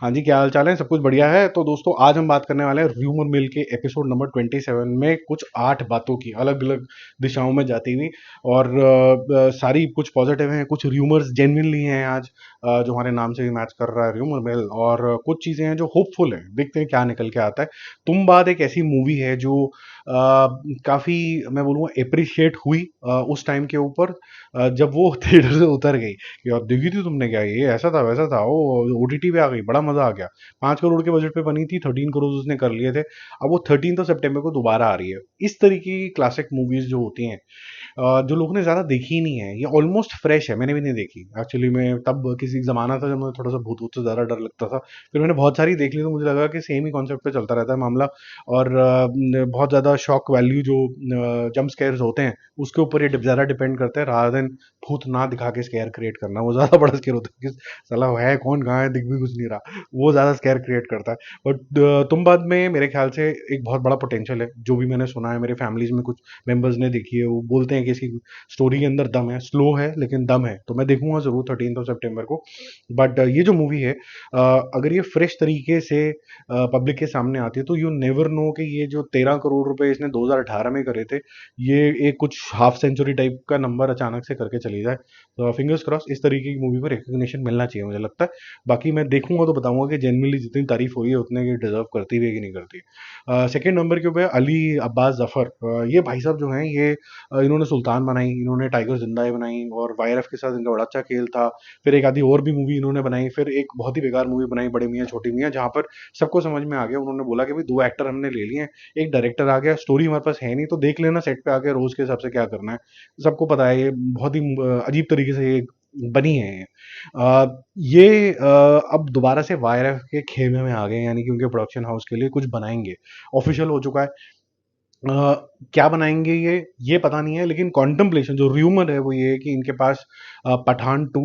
हाँ जी, क्या हाल-चाल है? सब कुछ बढ़िया है? तो दोस्तों आज हम बात करने वाले हैं र्यूमर मिल के एपिसोड नंबर 27 में कुछ 8 बातों की अलग-अलग दिशाओं में जाती हुई और सारी कुछ पॉजिटिव हैं, कुछ र्यूमर्स जेन्युइनली हैं आज जो हमारे नाम से भी मैच कर रहा है र्यूमर मिल और कुछ चीज़ें हैं जो होपफुल हैं। देखते हैं क्या निकल के आता है। तुम बात एक ऐसी मूवी है जो काफ़ी मैं बोलूँगा एप्रिशिएट हुई उस टाइम के ऊपर जब वो थिएटर से उतर गई। यार देखी थी तुमने क्या ये ऐसा था वैसा था ओ ओटीटी पे आ गई बड़ा मजा आ गया। 5 करोड़ के बजट पे बनी थी 13 करोड़ उसने कर लिए थे। अब वो 13 सितंबर को दोबारा आ रही है। इस तरीके की क्लासिक मूवीज जो होती हैं जो लोगों ने ज़्यादा देखी ही नहीं है ये ऑलमोस्ट फ्रेश है मैंने भी नहीं देखी एक्चुअली में तब किसी ज़माना था जब मुझे थोड़ा सा भूत भूत से ज़्यादा डर लगता था फिर मैंने बहुत सारी देख ली तो मुझे लगा कि सेम ही कॉन्सेप्ट पे चलता रहता है मामला और बहुत ज़्यादा शॉक वैल्यू जो जंप स्केयर्स होते हैं उसके ऊपर ये ज़्यादा डिपेंड करते हैं रादर देन भूत ना दिखा के स्केयर क्रिएट करना वो ज़्यादा बड़ा स्केयर होता है कि साला है कौन कहाँ है दिख भी कुछ नहीं रहा वो ज़्यादा स्केयर क्रिएट करता है बट तुम बाद में मेरे ख्याल से एक बहुत बड़ा पोटेंशियल है जो भी मैंने सुना है मेरे फैमिलीज में कुछ मेंबर्स ने देखी है वो बोलते हैं कि इसकी स्टोरी के अंदर दम है स्लो है लेकिन दम है तो मैं देखूंगा जरूर 13 सितंबर को बट ये जो मूवी है अगर ये फ्रेश तरीके से पब्लिक के सामने आती है तो यू नेवर नो कि ये जो 13 करोड़ रुपए इसने 2018 में करे थे ये एक कुछ हाफ सेंचुरी टाइप का नंबर अचानक से करके चली जाए तो फिंगर्स क्रॉस इस तरीके की मूवी को रिकग्निशन मिलना चाहिए मुझे लगता है बाकी मैं देखूंगा तो बताऊंगा कि जेनरली जितनी तारीफ हुई है उतने की डिजर्व करती है कि नहीं करती है सेकेंड नंबर के ऊपर अली अब्बास जफर ये भाई साहब जो हैं ये इन्होंने सुल्तान बनाई इन्होंने टाइगर जिंदा है बनाई और वाईआरएफ के साथ इनका बड़ा अच्छा खेल था फिर एक आधी और भी मूवी इन्होंने बनाई फिर एक बहुत ही बेकार मूवी बनाई बड़े मियाँ छोटी मियाँ जहाँ पर सबको समझ में आ गया उन्होंने बोला कि भाई 2 एक्टर हमने ले लिए हैं एक डायरेक्टर आ गया स्टोरी हमारे पास है नहीं तो देख लेना सेट पे आके रोज के हिसाब से क्या करना है सबको पता है ये बहुत ही अजीब तरीके से ये बनी है ये अब दोबारा से वाईआरएफ के खेमे में आ गए यानी कि उनके प्रोडक्शन हाउस के लिए कुछ बनाएंगे ऑफिशियल हो चुका है क्या बनाएंगे ये पता नहीं है लेकिन कॉन्टम्पलेशन जो र्यूमर है वो ये है कि इनके पास पठान 2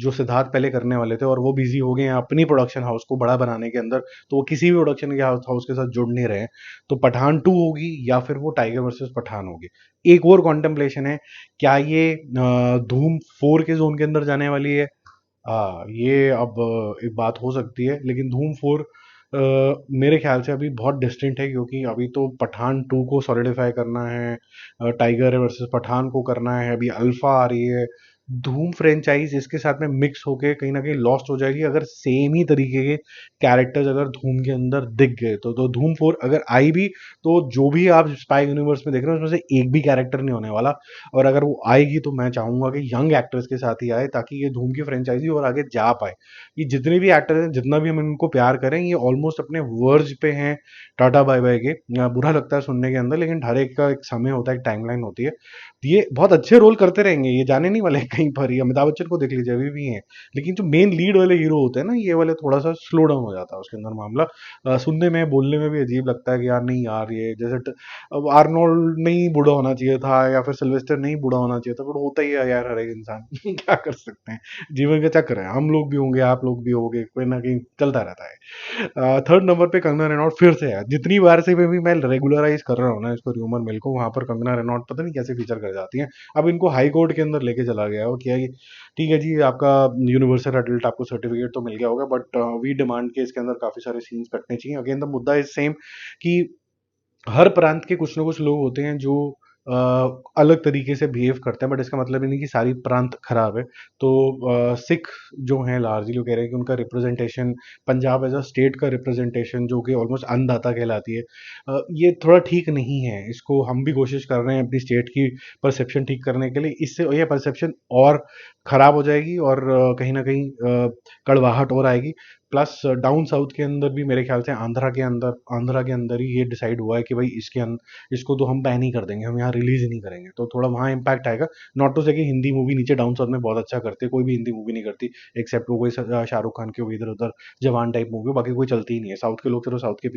जो सिद्धार्थ पहले करने वाले थे और वो बिजी हो गए हैं अपनी प्रोडक्शन हाउस को बड़ा बनाने के अंदर तो वो किसी भी प्रोडक्शन के हाउस के साथ जुड़ नहीं रहे हैं तो पठान 2 होगी या फिर वो टाइगर वर्सेस पठान होगी एक और कॉन्टम्पलेशन है क्या ये धूम 4 के जोन के अंदर जाने वाली है ये अब एक बात हो सकती है लेकिन धूम 4 मेरे ख्याल से अभी बहुत डिस्टेंट है क्योंकि अभी तो पठान 2 को सॉलिडिफाई करना है टाइगर वर्सेस पठान को करना है अभी अल्फा आ रही है धूम फ्रेंचाइज इसके साथ में मिक्स होके कहीं ना कहीं लॉस्ट हो जाएगी अगर सेम ही तरीके के कैरेक्टर्स अगर धूम के अंदर दिख गए तो धूम 4 अगर आई भी तो जो भी आप स्पाई यूनिवर्स में देख रहे हो उसमें से एक भी कैरेक्टर नहीं होने वाला और अगर वो आएगी तो मैं चाहूंगा कि यंग एक्टर्स के साथ ही आए ताकि ये धूम की फ्रेंचाइजी और आगे जा पाए ये जितने भी एक्टर हैं जितना भी हम इनको प्यार करें ये ऑलमोस्ट अपने वर्ज पे हैं टाटा बाय बाय के बुरा लगता है सुनने के अंदर लेकिन हर एक का एक समय होता है एक टाइमलाइन होती है तो ये बहुत अच्छे रोल करते रहेंगे ये जाने नहीं वाले कहीं पर ही अमिताभ बच्चन को देख लीजिए अभी भी हैं लेकिन जो मेन लीड वाले हीरो होते हैं ना ये वाले थोड़ा सा स्लो डाउन हो जाता है उसके अंदर मामला सुनने में बोलने में भी अजीब लगता है कि यार नहीं यार ये जैसे अब आर्नोल्ड नहीं बूढ़ा होना चाहिए था या फिर सिल्वेस्टर नहीं बूढ़ा होना चाहिए था पर होता ही है यार हर एक इंसान क्या कर सकते हैं जीवन का चक्र है हम लोग भी होंगे आप लोग भी होंगे कोई ना कहीं चलता रहता है थर्ड नंबर पे कंगना रनौत फिर से है जितनी बार से भी मैं रेगुलराइज कर रहा हूँ ना इसको र्यूमर मिल को वहां पर कंगना रनौत पता नहीं कैसे फीचर कर जाती है अब इनको हाई कोर्ट के अंदर लेके चला गया हो क्या ये ठीक है जी आपका यूनिवर्सल एडल्ट आपको सर्टिफिकेट तो मिल गया होगा बट वी डिमांड के इसके अंदर काफी सारे सीन्स कटने चाहिए अगेन द मुद्दा इज सेम कि हर प्रांत के कुछ ना कुछ लोग होते हैं जो अ, अलग तरीके से बिहेव करते हैं बट इसका मतलब ये नहीं कि सारी प्रांत खराब है तो सिख जो हैं लार्जली वो कह रहे हैं कि उनका representation Punjab as a state का रिप्रेजेंटेशन जो कि ऑलमोस्ट अन्नदाता कहलाती है ये थोड़ा ठीक नहीं है इसको हम भी कोशिश कर रहे हैं अपनी स्टेट की परसेप्शन ठीक करने के लिए इससे ये परसेप्शन और खराब हो जाएगी और कहीं ना कहीं कड़वाहट और आएगी प्लस डाउन साउथ के अंदर भी मेरे ख्याल से आंध्रा के अंदर ही ये डिसाइड हुआ है कि भाई इसको तो हम बैन ही कर देंगे हम यहाँ रिलीज ही नहीं करेंगे तो थोड़ा वहाँ इम्पैक्ट आएगा नॉट टू से कि हिंदी मूवी नीचे डाउन साउथ में बहुत अच्छा करती है कोई भी हिंदी मूवी नहीं करती एक्सेप्ट वो कोई शाहरुख खान की होगी इधर उधर जवान टाइप मूवी बाकी कोई चलती ही नहीं है साउथ के लोग सिर्फ साउथ के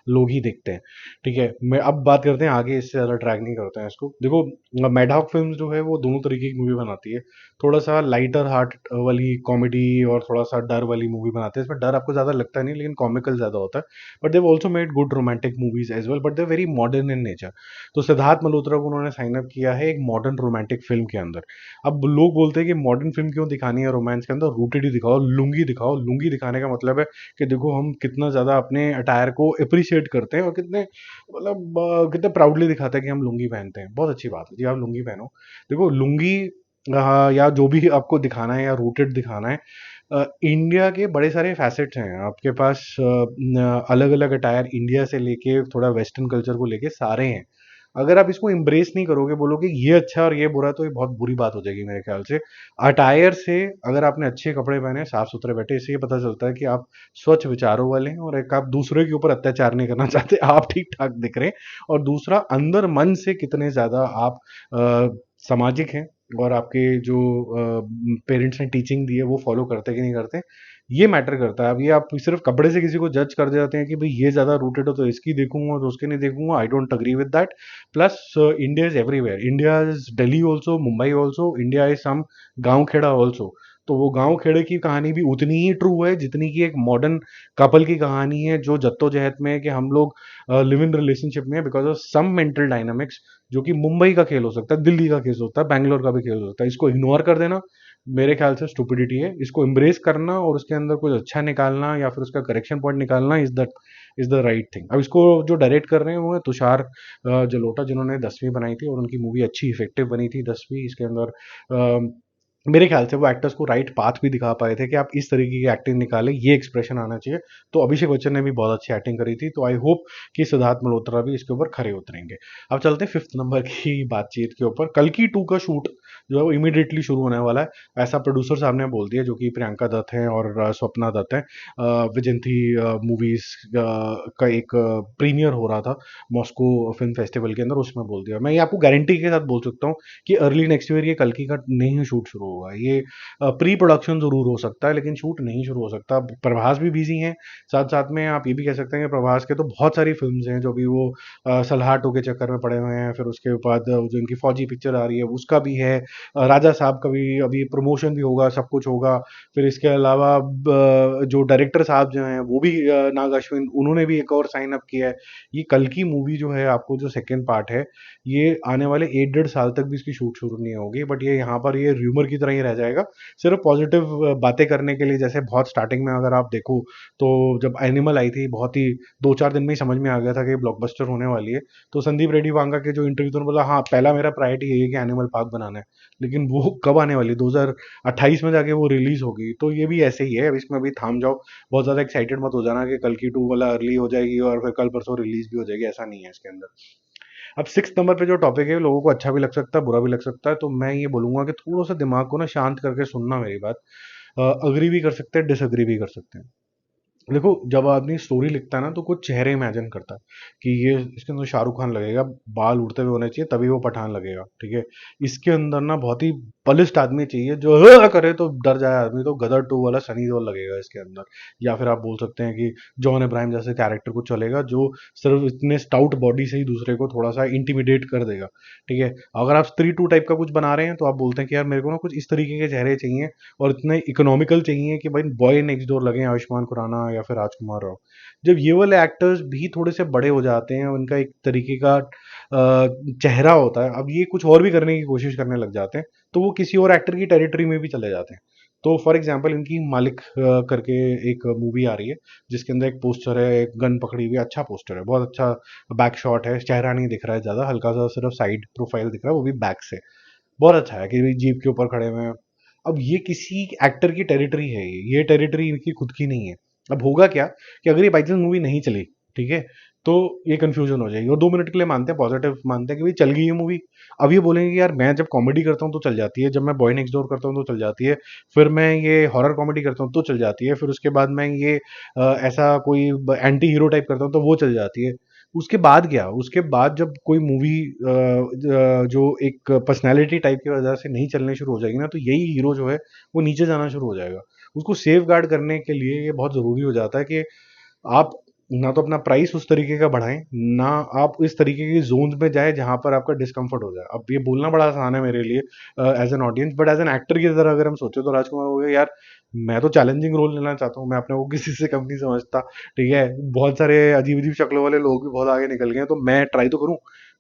लोग ही देखते हैं ठीक है मैं अब बात करते हैं आगे इससे ज़्यादा ट्रैक नहीं करते हैं इसको देखो मैडॉक फिल्म जो है वो दोनों तरीके की मूवी बनाती है थोड़ा सा लाइटर हार्ट वाली कॉमेडी और थोड़ा सा डर वाली मूवी बनाते हैं इसमें डर आपको ज़्यादा लगता नहीं, लेकिन कॉमिकल ज़्यादा होता है। But they've also made good romantic movies as well, but they very modern in nature. तो सिद्धार्थ मल्होत्रा को उन्होंने साइन अप किया है एक मॉडर्न रोमांटिक फिल्म के अंदर। अब लोग बोलते हैं कि मॉडर्न फिल्म क्यों दिखानी है रोमांस के अंदर, रूटेड ही दिखाओ, लुंगी दिखाओ। लुंगी दिखाने का मतलब है कि देखो हम कितना ज़्यादा अपने अटायर को अप्रिशिएट करते हैं और कितने मतलब कितने प्राउडली दिखाते हैं कि हम लुंगी पहनते हैं। बहुत अच्छी बात है जी, आप लुंगी पहनो। देखो लुंगी या जो भी आपको दिखाना है या रूटेड दिखाना है, इंडिया के बड़े सारे फैसेट्स हैं आपके पास। अलग अलग अटायर इंडिया से लेके थोड़ा वेस्टर्न कल्चर को लेके सारे हैं। अगर आप इसको एम्ब्रेस नहीं करोगे, बोलोगे ये अच्छा और ये बुरा, तो ये बहुत बुरी बात हो जाएगी मेरे ख्याल से। अटायर से अगर आपने अच्छे कपड़े पहने, साफ सुथरे बैठे, इससे ये पता चलता है कि आप स्वच्छ विचारों वाले हैं और एक आप दूसरे के ऊपर अत्याचार नहीं करना चाहते, आप ठीक ठाक दिख रहे हैं। और दूसरा, अंदर मन से कितने ज्यादा आप सामाजिक हैं और आपके जो पेरेंट्स ने टीचिंग दी है वो फॉलो करते कि नहीं करते, ये मैटर करता है। अब ये आप सिर्फ कपड़े से किसी को जज कर देते हैं कि भाई ये ज्यादा रूटेड हो तो इसकी देखूंगा तो उसके नहीं देखूंगा, I don't agree with that. Plus India is everywhere, India is Delhi also, Mumbai also, India is some गांव खेड़ा ऑल्सो। तो वो गांव खेड़े की कहानी भी उतनी ही ट्रू है जितनी कि एक मॉडर्न कपल की कहानी है जो जद्दोजहद में है कि हम लोग लिव इन रिलेशनशिप में because of some mental dynamics, जो कि मुंबई का खेल हो सकता है, दिल्ली का खेल हो सकता है, बैंगलोर का भी खेल हो सकता है। इसको इग्नोर कर देना मेरे ख्याल से स्टुपिडिटी है। इसको एम्ब्रेस करना और उसके अंदर कुछ अच्छा निकालना या फिर उसका करेक्शन पॉइंट निकालना इज द राइट थिंग। अब इसको जो डायरेक्ट कर रहे हैं वो है तुषार जलोटा, जिन्होंने 10वीं बनाई थी और उनकी मूवी अच्छी इफेक्टिव बनी थी 10वीं। इसके अंदर मेरे ख्याल से वो एक्टर्स को राइट पाथ भी दिखा पाए थे कि आप इस तरीके की एक्टिंग निकालें, ये एक्सप्रेशन आना चाहिए। तो अभिषेक बच्चन ने भी बहुत अच्छी एक्टिंग करी थी, तो आई होप कि सिद्धार्थ मल्होत्रा भी इसके ऊपर खरे उतरेंगे। अब चलते हैं 5th नंबर की बातचीत के ऊपर। कल्कि 2 का शूट जो है वो इमीडिएटली शुरू होने वाला है, ऐसा प्रोड्यूसर साहब ने बोल दिया, जो कि प्रियंका दत्त हैं और स्वप्ना दत्त हैं। विजंती मूवीज का एक प्रीमियर हो रहा था मॉस्को फिल्म फेस्टिवल के अंदर, उसमें बोल दिया। मैं ये आपको गारंटी के साथ बोल सकता हूँ कि अर्ली नेक्स्ट ईयर ये कल्कि का नहीं शूट शुरू होगा। ये प्री प्रोडक्शन जरूर हो सकता है लेकिन शूट नहीं शुरू हो सकता। प्रभास भी बिजी हैं, साथ साथ में आप ये भी कह सकते हैं कि प्रभास के तो बहुत सारी फिल्म्स हैं जो भी वो सलाह टू के चक्कर में पड़े हुए हैं। फिर उसके बाद जो इनकी फौजी पिक्चर आ रही है उसका भी है, राजा साहब का भी अभी प्रमोशन भी होगा, सब कुछ होगा। फिर इसके अलावा जो डायरेक्टर साहब जो हैं वो भी नाग अश्विन, उन्होंने भी एक और साइन अप किया है। ये कल की मूवी जो है, आपको जो सेकेंड पार्ट है, ये आने वाले 1 डेढ़ साल तक भी इसकी शूट शुरू नहीं होगी। बट ये यहाँ पर ये र्यूमर की तरह ही रह जाएगा, सिर्फ पॉजिटिव बातें करने के लिए। जैसे बहुत स्टार्टिंग में अगर आप देखो तो जब एनिमल आई थी, बहुत ही 2-4 दिन में ही समझ में आ गया था कि ब्लॉकबस्टर होने वाली है। तो संदीप रेड्डी वांगा के जो इंटरव्यू तो बोला, हाँ पहला मेरा प्रायोरिटी यही है कि एनिमल पार्क बनाना है, लेकिन वो कब आने वाली, 2028 में जाके वो रिलीज होगी। तो ये भी ऐसे ही है, अब इसमें अभी थाम जाओ, बहुत ज्यादा एक्साइटेड मत हो जाना कि कल की 2 वाला अर्ली हो जाएगी और फिर कल परसों रिलीज भी हो जाएगी, ऐसा नहीं है इसके अंदर। अब 6th नंबर पे जो टॉपिक है, लोगों को अच्छा भी लग सकता है, बुरा भी लग सकता है। तो मैं ये बोलूंगा कि थोड़ा सा दिमाग को ना शांत करके सुनना मेरी बात। अग्री भी कर सकते हैं, डिसअग्री भी कर सकते हैं। देखो, जब आदमी स्टोरी लिखता है ना तो कुछ चेहरे इमेजिन करता है कि ये इसके अंदर शाहरुख खान लगेगा, बाल उड़ते हुए होने चाहिए, तभी वो पठान लगेगा, ठीक है। इसके अंदर ना बहुत ही बलिष्ठ आदमी चाहिए जो करे तो डर जाए आदमी, तो गदर 2 वाला सनी देओल लगेगा इसके अंदर। या फिर आप बोल सकते हैं कि जॉन अब्राहम जैसे कैरेक्टर को चलेगा, जो सिर्फ इतने स्टाउट बॉडी से ही दूसरे को थोड़ा सा इंटिमिडेट कर देगा, ठीक है। अगर आप स्त्री 2 टाइप का कुछ बना रहे हैं तो आप बोलते हैं कि यार मेरे को ना कुछ इस तरीके के चेहरे चाहिए और इतने इकोनॉमिकल चाहिए कि भाई बॉय नेक्स्ट डोर लगे, आयुष्मान खुराना या फिर राजकुमार राव। जब ये वाले एक्टर्स भी थोड़े से बड़े हो जाते हैं, उनका एक तरीके का चेहरा होता है, अब ये कुछ और भी करने की कोशिश करने लग जाते हैं, तो वो किसी और एक्टर की टेरिटरी में भी चले जाते हैं। तो फॉर एग्जाम्पल इनकी मालिक करके एक मूवी आ रही है, जिसके अंदर एक पोस्टर है, एक गन पकड़ी हुई है, अच्छा पोस्टर है, बहुत अच्छा बैक शॉट है, चेहरा नहीं दिख रहा है ज्यादा, हल्का सा सिर्फ साइड प्रोफाइल दिख रहा है, वो भी बैक से। बहुत अच्छा है कि भाई जीप के ऊपर खड़े हुए हैं। अब ये किसी एक्टर की टेरिटरी है, ये टेरिटरी इनकी खुद की नहीं है। अब होगा क्या कि अगर ये बाई चांस मूवी नहीं चली, ठीक है, तो ये कंफ्यूजन हो जाएगी और 2 मिनट के लिए मानते हैं, पॉजिटिव मानते हैं कि भाई चल गई ये मूवी। अब ये बोलेंगे कि यार मैं जब कॉमेडी करता हूँ तो चल जाती है, जब मैं बॉय नेक्स्ट डोर करता हूँ तो चल जाती है, फिर मैं ये हॉरर कॉमेडी करता हूँ तो चल जाती है, फिर उसके बाद मैं ये ऐसा कोई एंटी हीरो टाइप करता हूँ तो वो चल जाती है। उसके बाद क्या, उसके बाद जब कोई मूवी जो एक पर्सनैलिटी टाइप की वजह से नहीं चलने शुरू हो जाएगी ना, तो यही हीरो जो है वो नीचे जाना शुरू हो जाएगा। उसको सेफ गार्ड करने के लिए ये बहुत ज़रूरी हो जाता है कि आप ना तो अपना प्राइस उस तरीके का बढ़ाएं, ना आप इस तरीके की जोन में जाए जहां पर आपका डिस्कम्फर्ट हो जाए। अब ये बोलना बड़ा आसान है मेरे लिए as an audience, but as an actor की तरह अगर हम सोचे तो राजकुमार हो गया यार, मैं तो चैलेंजिंग रोल लेना चाहता हूँ, मैं अपने को किसी से कम नहीं समझता, ठीक है, बहुत सारे अजीब अजीब शक्लों वाले लोग भी बहुत आगे निकल गए हैं, तो मैं ट्राई तो करूँ।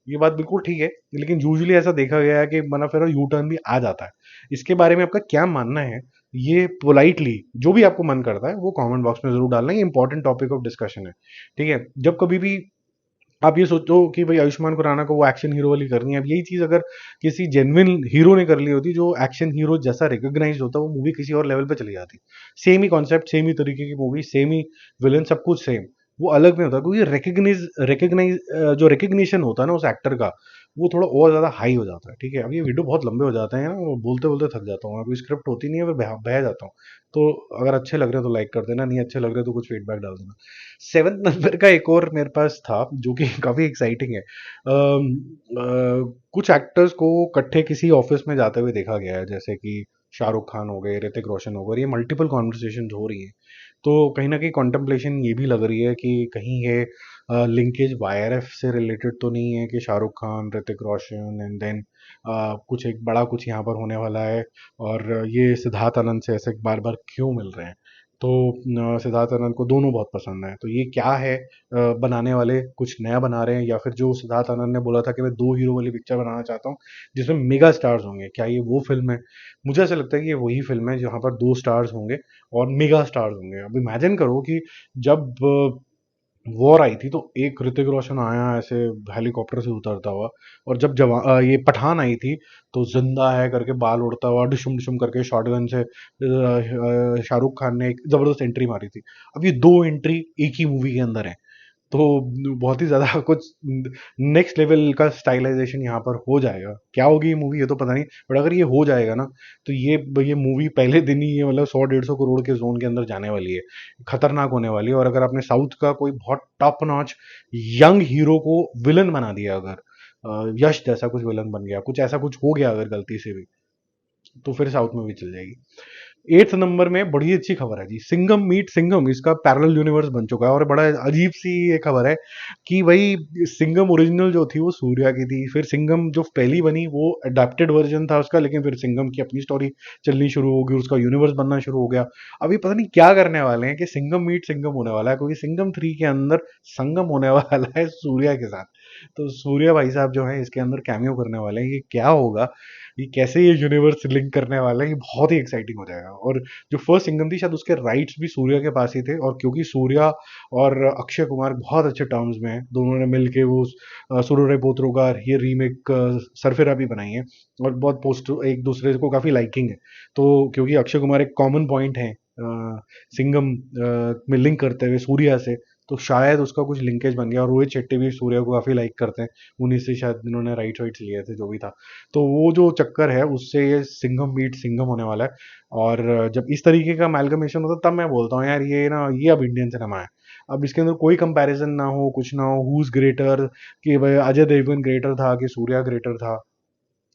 ये बात बिल्कुल ठीक है, लेकिन यूजुअली ऐसा देखा गया है कि मना फिर यू टर्न भी आ जाता है। इसके बारे में आपका क्या मानना है, ये पोलाइटली जो भी आपको मन करता है वो कमेंट बॉक्स में जरूर डालना, ये इंपॉर्टेंट टॉपिक ऑफ डिस्कशन है, ठीक है। जब कभी भी आप ये सोचो कि भाई आयुष्मान खुराना को वो एक्शन हीरो वाली करनी है, अब यही चीज अगर किसी जेन्युइन हीरो ने कर ली होती जो एक्शन हीरो जैसा रिकॉग्नाइज होता, वो मूवी किसी और लेवल पे चली जाती। सेम ही कॉन्सेप्ट, सेम ही तरीके की मूवी, सेम ही विलन, सब कुछ सेम, वो अलग में होता क्योंकि रिकग्नाइज जो रिकग्निशन होता है ना उस एक्टर का, वो थोड़ा और ज्यादा हाई हो जाता है, ठीक है। अब ये वीडियो बहुत लंबे हो जाते हैं ना, बोलते बोलते थक जाता हूँ, अभी स्क्रिप्ट होती नहीं है, फिर बह बह जाता हूँ। तो अगर अच्छे लग रहे हैं तो लाइक कर देना, नहीं अच्छे लग रहे तो कुछ फीडबैक डाल देना। सेवन्थ नंबर का एक और मेरे पास था जो कि काफी एक्साइटिंग है। कुछ एक्टर्स को इकट्ठे किसी ऑफिस में जाते हुए देखा गया है, जैसे कि शाहरुख खान हो गए, ऋतिक रोशन हो गए, ये मल्टीपल कॉन्वर्सेशन हो रही हैं। तो कहीं ना कहीं कॉन्टेम्पलेशन ये भी लग रही है कि कहीं ये लिंकेज वाईआरएफ से रिलेटेड तो नहीं है कि शाहरुख खान, ऋतिक रोशन एंड देन कुछ एक बड़ा कुछ यहाँ पर होने वाला है, और ये सिद्धार्थ आनंद से ऐसे बार बार क्यों मिल रहे हैं। तो सिद्धार्थ आनंद को दोनों बहुत पसंद है, तो ये क्या है, बनाने वाले कुछ नया बना रहे हैं, या फिर जो सिद्धार्थ आनंद ने बोला था कि मैं दो हीरो वाली पिक्चर बनाना चाहता हूँ जिसमें मेगा स्टार्स होंगे, क्या ये वो फिल्म है। मुझे ऐसा लगता है कि ये वही फिल्म है जहाँ पर दो स्टार्स होंगे और मेगा स्टार्स होंगे। अब इमेजिन करो कि जब वॉर आई थी तो एक ऋतिक रोशन आया ऐसे हेलीकॉप्टर से उतरता हुआ, और जब ये पठान आई थी तो जिंदा है करके बाल उड़ता हुआ डिशुम डिशुम करके शॉटगन से शाहरुख खान ने एक जबरदस्त एंट्री मारी थी। अब ये दो एंट्री एक ही मूवी के अंदर है, तो बहुत ही ज्यादा कुछ नेक्स्ट लेवल का स्टाइलाइजेशन यहाँ पर हो जाएगा। क्या होगी ये मूवी ये तो पता नहीं, बट अगर ये हो जाएगा ना तो ये मूवी पहले दिन ही ये मतलब 100-150 करोड़ के जोन के अंदर जाने वाली है, खतरनाक होने वाली है। और अगर आपने साउथ का कोई बहुत टॉप नॉच यंग हीरो को विलन बना दिया, अगर यश जैसा कुछ विलन बन गया, कुछ ऐसा कुछ हो गया अगर गलती से भी, तो फिर साउथ में भी चल जाएगी। 8th नंबर में बड़ी अच्छी खबर है जी, सिंघम मीट सिंघम इसका पैरेलल यूनिवर्स बन चुका है, और बड़ा अजीब सी ये खबर है कि भाई सिंघम ओरिजिनल जो थी वो सूर्या की थी, फिर सिंघम जो पहली बनी वो अडेप्टेड वर्जन था उसका, लेकिन फिर सिंघम की अपनी स्टोरी चलनी शुरू हो गई, उसका यूनिवर्स बनना शुरू हो गया। अभी पता नहीं क्या करने वाले हैं कि सिंघम मीट सिंघम होने वाला है, क्योंकि सिंघम 3 के अंदर संगम होने वाला है सूर्या के साथ। तो सूर्या भाई साहब जो है इसके अंदर कैमियो करने वाले हैं, ये क्या होगा, ये कैसे ये यूनिवर्स लिंक करने वाला है, ये बहुत ही एक्साइटिंग हो जाएगा। और जो फर्स्ट सिंघम थी शायद उसके राइट्स भी सूर्या के पास ही थे, और क्योंकि सूर्या और अक्षय कुमार बहुत अच्छे टर्म्स में हैं, दोनों ने मिलके वो सुरोरे पोत्रोगार ये रीमेक सरफेरा भी बनाई है, और बहुत पोस्ट एक दूसरे को काफी लाइकिंग है। तो क्योंकि अक्षय कुमार एक कॉमन पॉइंट है सिंघम में लिंक करते हुए सूर्या से, तो शायद उसका कुछ लिंकेज बन गया, और रोहित शेट्टी भी सूर्या को काफी लाइक करते हैं, उन्हीं से शायद इन्होंने राइट्स लिए थे जो भी था। तो वो जो चक्कर है उससे ये सिंघम बीट सिंघम होने वाला है। और जब इस तरीके का अमेलगमेशन होता है तब मैं बोलता हूँ यार ये ना ये अब इंडियन सिनेमा है। अब इसके अंदर कोई कंपैरिजन ना हो, कुछ ना हो, हुज ग्रेटर, कि भाई अजय देवगन ग्रेटर था कि सूर्या ग्रेटर था।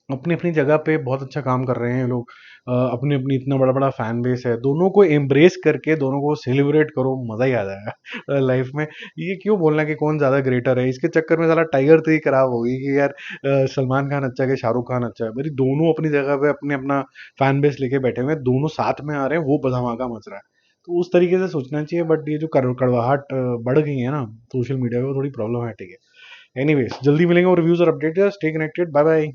अपनी अपनी जगह पे बहुत अच्छा काम कर रहे हैं ये लोग, अपनी अपनी इतना बड़ा बड़ा फैन बेस है, दोनों को एम्ब्रेस करके दोनों को सेलिब्रेट करो, मजा ही आ जाएगा लाइफ में। ये क्यों बोलना कि कौन ज्यादा ग्रेटर है, इसके चक्कर में साला टाइगर तो ही खराब होगी कि यार सलमान खान अच्छा है कि शाहरुख खान अच्छा है, मेरी दोनों अपनी जगह पे अपने अपना फैन बेस लेके बैठे हुए हैं, दोनों साथ में आ रहे हैं, वो धमाका मच रहा है। तो उस तरीके से सोचना चाहिए, बट ये जो कड़वाहट बढ़ गई है ना सोशल मीडिया पे, वो थोड़ी प्रॉब्लम है, ठीक है। एनीवेज जल्दी मिलेंगे और रिव्यूज और update, stay connected, bye bye.